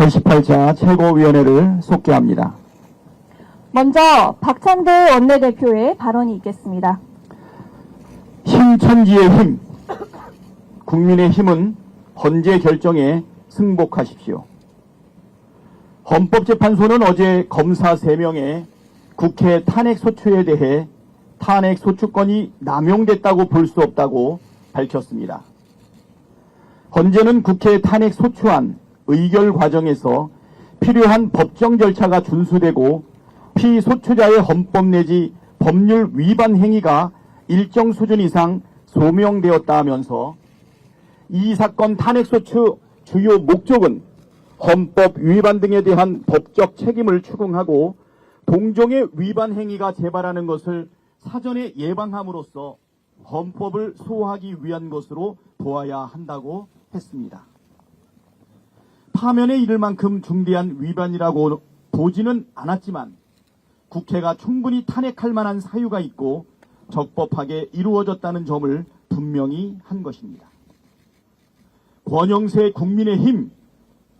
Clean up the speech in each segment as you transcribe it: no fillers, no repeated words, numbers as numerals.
제18차 최고위원회를 속개합니다. 먼저 박찬대 원내대표의 발언이 있겠습니다. 힘천지의 힘, 국민의 힘은 헌재 결정에 승복하십시오. 헌법재판소는 어제 검사 3명의 국회 탄핵소추에 대해 탄핵소추권이 남용됐다고 볼 수 없다고 밝혔습니다. 헌재는 국회 탄핵소추안 의결 과정에서 필요한 법정 절차가 준수되고 피소추자의 헌법 내지 법률 위반 행위가 일정 수준 이상 소명되었다 하면서 이 사건 탄핵소추 주요 목적은 헌법 위반 등에 대한 법적 책임을 추궁하고 동종의 위반 행위가 재발하는 것을 사전에 예방함으로써 헌법을 수호하기 위한 것으로 보아야 한다고 했습니다. 파면에 이를 만큼 중대한 위반이라고 보지는 않았지만 국회가 충분히 탄핵할 만한 사유가 있고 적법하게 이루어졌다는 점을 분명히 한 것입니다. 권영세 국민의힘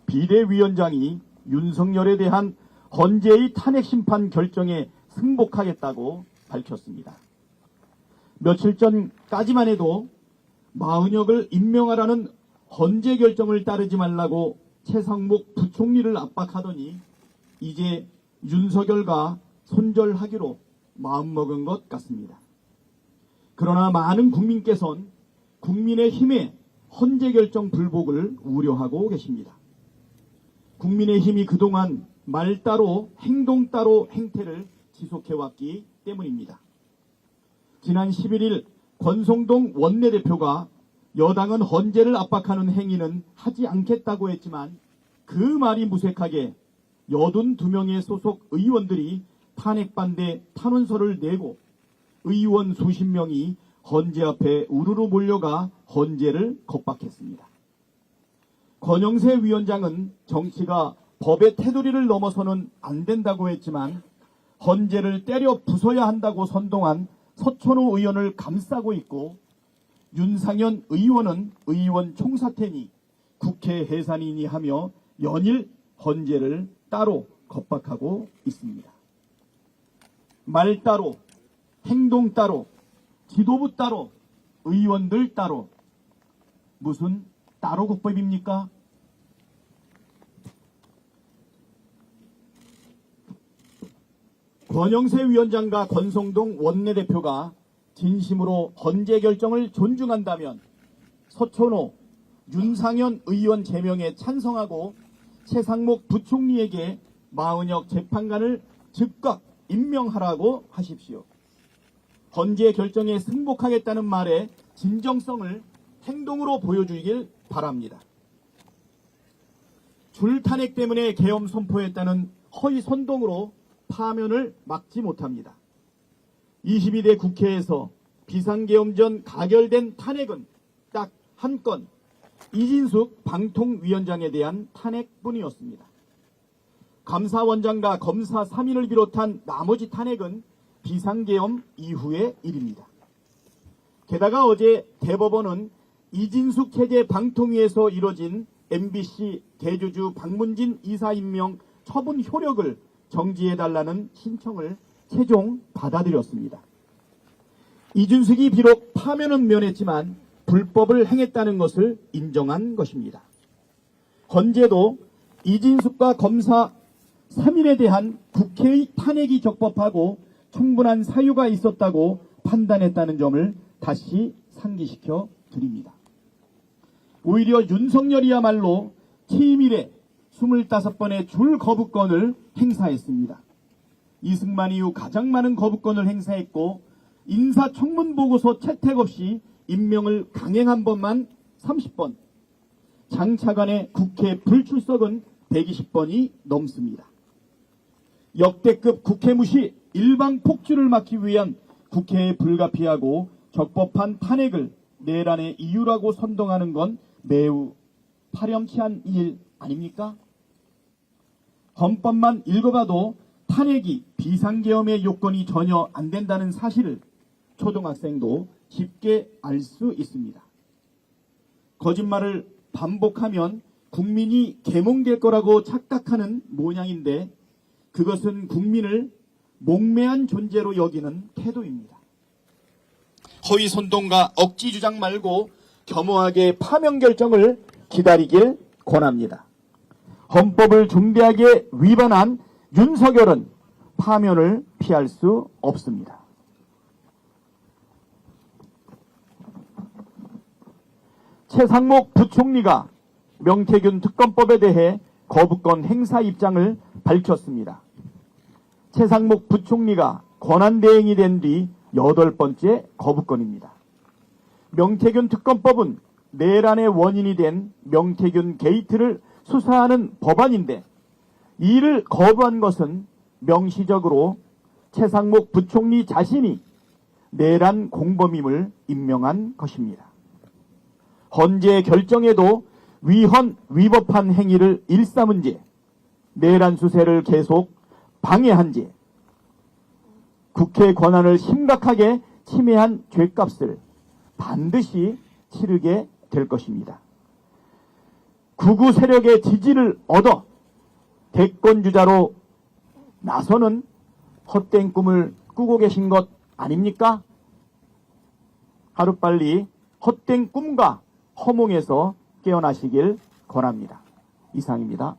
비대위원장이 윤석열에 대한 헌재의 탄핵심판 결정에 승복하겠다고 밝혔습니다. 며칠 전까지만 해도 마은혁을 임명하라는 헌재 결정을 따르지 말라고 최상목 부총리를 압박하더니 이제 윤석열과 손절하기로 마음먹은 것 같습니다. 그러나 많은 국민께서는 국민의힘의 헌재 결정 불복을 우려하고 계십니다. 국민의힘이 그동안 말 따로 행동 따로 행태를 지속해왔기 때문입니다. 지난 11일 권성동 원내대표가 여당은 헌재를 압박하는 행위는 하지 않겠다고 했지만 그 말이 무색하게 82명의 소속 의원들이 탄핵반대 탄원서를 내고 의원 수십 명이 헌재 앞에 우르르 몰려가 헌재를 겁박했습니다. 권영세 위원장은 정치가 법의 테두리를 넘어서는 안 된다고 했지만 헌재를 때려 부숴야 한다고 선동한 서천호 의원을 감싸고 있고 윤상현 의원은 의원 총사퇴니 국회 해산이니 하며 연일 헌재를 따로 겁박하고 있습니다. 말 따로, 행동 따로, 지도부 따로, 의원들 따로. 무슨 따로 국법입니까? 권영세 위원장과 권성동 원내대표가 진심으로 헌재 결정을 존중한다면 서천호, 윤상현 의원 제명에 찬성하고 최상목 부총리에게 마은혁 재판관을 즉각 임명하라고 하십시오. 헌재 결정에 승복하겠다는 말의 진정성을 행동으로 보여주길 바랍니다. 줄탄핵 때문에 계엄 선포했다는 허위 선동으로 파면을 막지 못합니다. 22대 국회에서 비상계엄 전 가결된 탄핵은 딱 한 건, 이진숙 방통위원장에 대한 탄핵뿐이었습니다. 감사원장과 검사 3인을 비롯한 나머지 탄핵은 비상계엄 이후의 일입니다. 게다가 어제 대법원은 이진숙 체제 방통위에서 이뤄진 MBC 대주주 박문진 이사 임명 처분 효력을 정지해달라는 신청을 최종 받아들였습니다. 이준석이 비록 파면은 면했지만 불법을 행했다는 것을 인정한 것입니다. 헌재도 이진숙과 검사 3인에 대한 국회의 탄핵이 적법하고 충분한 사유가 있었다고 판단했다는 점을 다시 상기시켜 드립니다. 오히려 윤석열이야말로 취임 이래 25번의 줄 거부권을 행사했습니다. 이승만 이후 가장 많은 거부권을 행사했고 인사청문 보고서 채택 없이 임명을 강행한 번만 30번, 장차관의 국회 불출석은 120번이 넘습니다. 역대급 국회 무시, 일방 폭주를 막기 위한 국회에 불가피하고 적법한 탄핵을 내란의 이유라고 선동하는 건 매우 파렴치한 일 아닙니까? 헌법만 읽어봐도 탄핵이 비상계엄의 요건이 전혀 안 된다는 사실을 초등학생도 쉽게 알 수 있습니다. 거짓말을 반복하면 국민이 계몽될 거라고 착각하는 모양인데 그것은 국민을 목매한 존재로 여기는 태도입니다. 허위 선동과 억지 주장 말고 겸허하게 파면 결정을 기다리길 권합니다. 헌법을 중대하게 위반한 윤석열은 파면을 피할 수 없습니다. 최상목 부총리가 명태균 특검법에 대해 거부권 행사 입장을 밝혔습니다. 최상목 부총리가 권한대행이 된 뒤 8번째 거부권입니다. 명태균 특검법은 내란의 원인이 된 명태균 게이트를 수사하는 법안인데 이를 거부한 것은 명시적으로 최상목 부총리 자신이 내란 공범임을 인명한 것입니다. 헌재 결정에도 위헌 위법한 행위를 일삼은 죄, 내란 수세를 계속 방해한 죄, 국회 권한을 심각하게 침해한 죄값을 반드시 치르게 될 것입니다. 극우 세력의 지지를 얻어 대권주자로 나서는 헛된 꿈을 꾸고 계신 것 아닙니까? 하루빨리 헛된 꿈과 허몽에서 깨어나시길 권합니다. 이상입니다.